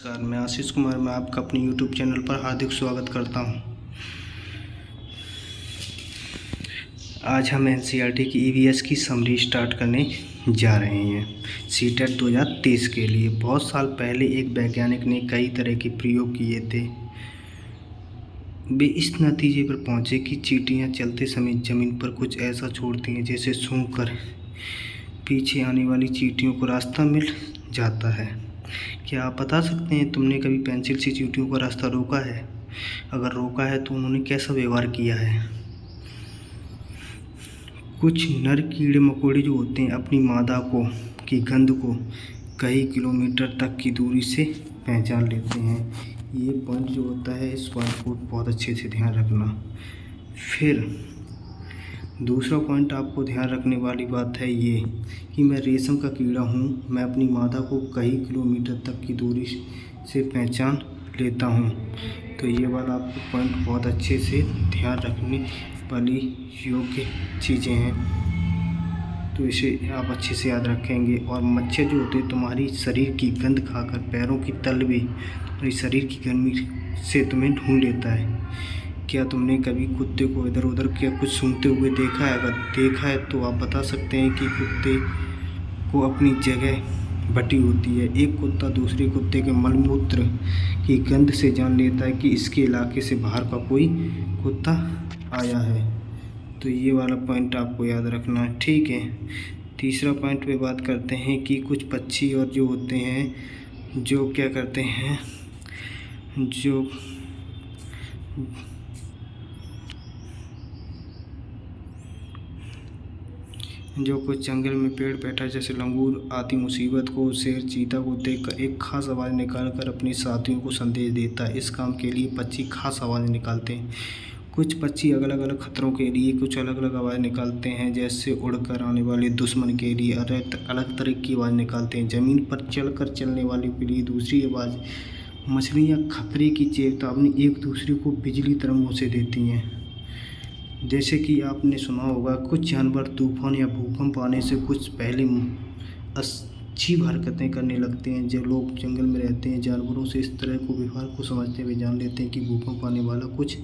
नमस्कार, मैं आशीष कुमार। मैं आपका अपने YouTube चैनल पर हार्दिक स्वागत करता हूं। आज हम NCERT की EVS की समरी स्टार्ट करने जा रहे हैं सीटेट 2023 के लिए। बहुत साल पहले एक वैज्ञानिक ने कई तरह के प्रयोग किए थे। वे इस नतीजे पर पहुंचे कि चींटियां चलते समय ज़मीन पर कुछ ऐसा छोड़ती हैं जैसे सूंघकर पीछे आने वाली चींटियों को रास्ता मिल जाता है। क्या आप बता सकते हैं, तुमने कभी पेंसिल से चींटियों का रास्ता रोका है? अगर रोका है तो उन्होंने कैसा व्यवहार किया है? कुछ नर कीड़े मकोड़े जो होते हैं अपनी मादा की गंध को कई किलोमीटर तक की दूरी से पहचान लेते हैं। ये पॉइंट जो होता है, इस पॉइंट को बहुत अच्छे से ध्यान रखना। फिर दूसरा पॉइंट आपको ध्यान रखने वाली बात है ये कि मैं रेशम का कीड़ा हूँ। मैं अपनी मादा को कई किलोमीटर तक की दूरी से पहचान लेता हूँ। तो ये वाला आपको पॉइंट बहुत अच्छे से ध्यान रखने वाली योग्य चीज़ें हैं, तो इसे आप अच्छे से याद रखेंगे। और मच्छर जो होते हैं तुम्हारी शरीर की गंध खाकर पैरों की तल भी तुम्हारी शरीर की गर्मी से तुम्हें ढूंढ लेता है। क्या तुमने कभी कुत्ते को इधर उधर क्या कुछ सूंघते हुए देखा है? अगर देखा है तो आप बता सकते हैं कि कुत्ते को अपनी जगह बटी होती है। एक कुत्ता दूसरे कुत्ते के मलमूत्र की गंध से जान लेता है कि इसके इलाके से बाहर का कोई कुत्ता आया है। तो ये वाला पॉइंट आपको याद रखना है, ठीक है। तीसरा पॉइंट पे बात करते हैं कि कुछ पक्षी और जो होते हैं जो क्या करते हैं, जो कुछ जंगल में पेड़ बैठा जैसे लंगूर आदि मुसीबत को शेर चीता को देखकर एक खास आवाज़ निकालकर अपने साथियों को संदेश देता है। इस काम के लिए पक्षी खास आवाज़ निकालते हैं। कुछ पक्षी अलग अलग खतरों के लिए कुछ अलग अलग आवाज़ निकालते हैं, जैसे उड़कर आने वाले दुश्मन के लिए अलग तरह की आवाज़ निकालते हैं। ज़मीन पर चलकर चलने वाले के लिए दूसरी आवाज़। मछलियाँ खतरे की चेतावनी एक दूसरे को बिजली तरंगों से देती हैं। जैसे कि आपने सुना होगा, कुछ जानवर तूफान या भूकंप आने से कुछ पहले अजीब हरकतें करने लगते हैं। जो लोग जंगल में रहते हैं जानवरों से इस तरह को व्यवहार को समझते हुए जान लेते हैं कि भूकंप आने वाला, कुछ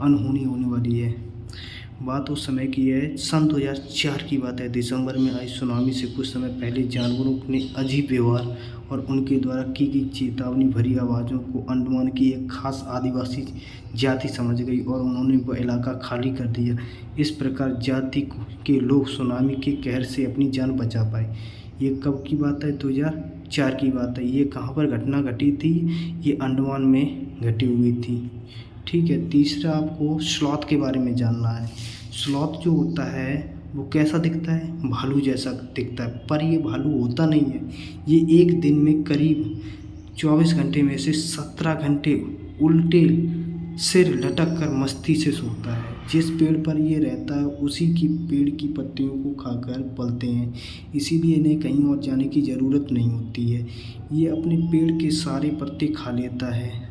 अनहोनी होने वाली है। बात उस समय की है, सन 2004 की बात है। दिसंबर में आई सुनामी से कुछ समय पहले जानवरों ने अजीब व्यवहार और उनके द्वारा की गई चेतावनी भरी आवाज़ों को अंडमान की एक खास आदिवासी जाति समझ गई और उन्होंने वह इलाका खाली कर दिया। इस प्रकार जाति के लोग सुनामी के कहर से अपनी जान बचा पाए। ये कब की बात है? 2004 की बात है। ये कहाँ पर घटना घटी थी? ये अंडमान में घटी हुई थी, ठीक है। तीसरा आपको स्लॉथ के बारे में जानना है। स्लॉथ जो होता है वो कैसा दिखता है? भालू जैसा दिखता है, पर ये भालू होता नहीं है। ये एक दिन में करीब 24 घंटे में से 17 घंटे उल्टे सिर लटक कर मस्ती से सोता है। जिस पेड़ पर ये रहता है उसी की पेड़ की पत्तियों को खाकर पलते हैं, इसीलिए इन्हें कहीं और जाने की ज़रूरत नहीं होती है। ये अपने पेड़ के सारे पत्ते खा लेता है,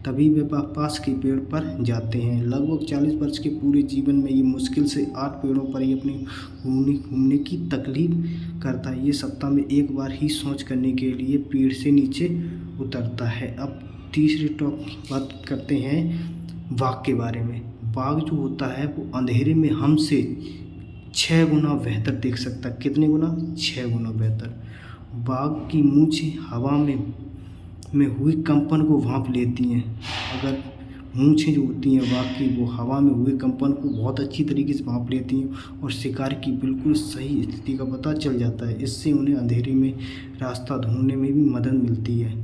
तभी वे पास के पेड़ पर जाते हैं। लगभग 40 वर्ष के पूरे जीवन में ये मुश्किल से 8 पेड़ों पर ही अपने घूमने की तकलीफ करता है। ये सप्ताह में एक बार ही सोच करने के लिए पेड़ से नीचे उतरता है। अब तीसरी बात करते हैं बाघ के बारे में। बाघ जो होता है वो अंधेरे में हमसे 6 गुना बेहतर देख सकता है। कितने गुना? 6 गुना बेहतर। बाघ की मूंछें हवा में हुए कंपन को भांप लेती हैं। अगर मूंछें जो होती हैं बाघ की, वो हवा में हुए कंपन को बहुत अच्छी तरीके से भांप लेती हैं और शिकार की बिल्कुल सही स्थिति का पता चल जाता है। इससे उन्हें अंधेरे में रास्ता ढूंढने में भी मदद मिलती है।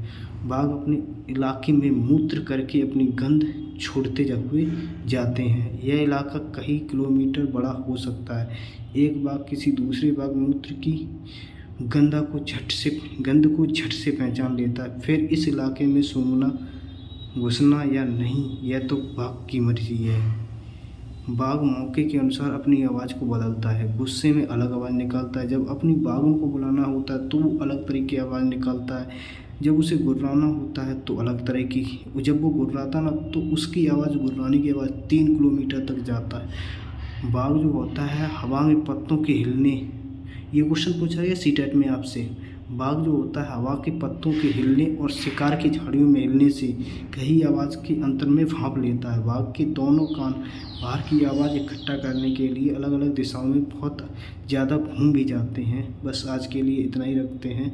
बाघ अपने इलाके में मूत्र करके अपनी गंध छोड़ते हुए जाते हैं। यह इलाका कई किलोमीटर बड़ा हो सकता है। एक बाघ किसी दूसरे बाघ मूत्र की गंध को झट से पहचान लेता है। फिर इस इलाके में सूंघना, घुसना या नहीं, यह तो बाघ की मर्जी है। बाघ मौके के अनुसार अपनी आवाज़ को बदलता है। गुस्से में अलग आवाज़ निकालता है। जब अपनी बाघों को बुलाना होता है तो वो अलग तरह की आवाज़ निकालता है। जब उसे गुर्राना होता है तो अलग तरह की। जब वो गुर्राता ना तो उसकी आवाज़, गुर्राने की आवाज़ 3 किलोमीटर तक जाता है। बाघ जो होता है हवा में पत्तों के हिलने, ये क्वेश्चन पूछा गया सीटेट में आपसे। बाघ जो होता है हवा के पत्तों के हिलने और शिकार की झाड़ियों में हिलने से कई आवाज़ के अंतर में भांप लेता है। बाघ के दोनों कान बाहर की आवाज़ इकट्ठा करने के लिए अलग अलग दिशाओं में बहुत ज़्यादा घूम भी जाते हैं। बस आज के लिए इतना ही रखते हैं।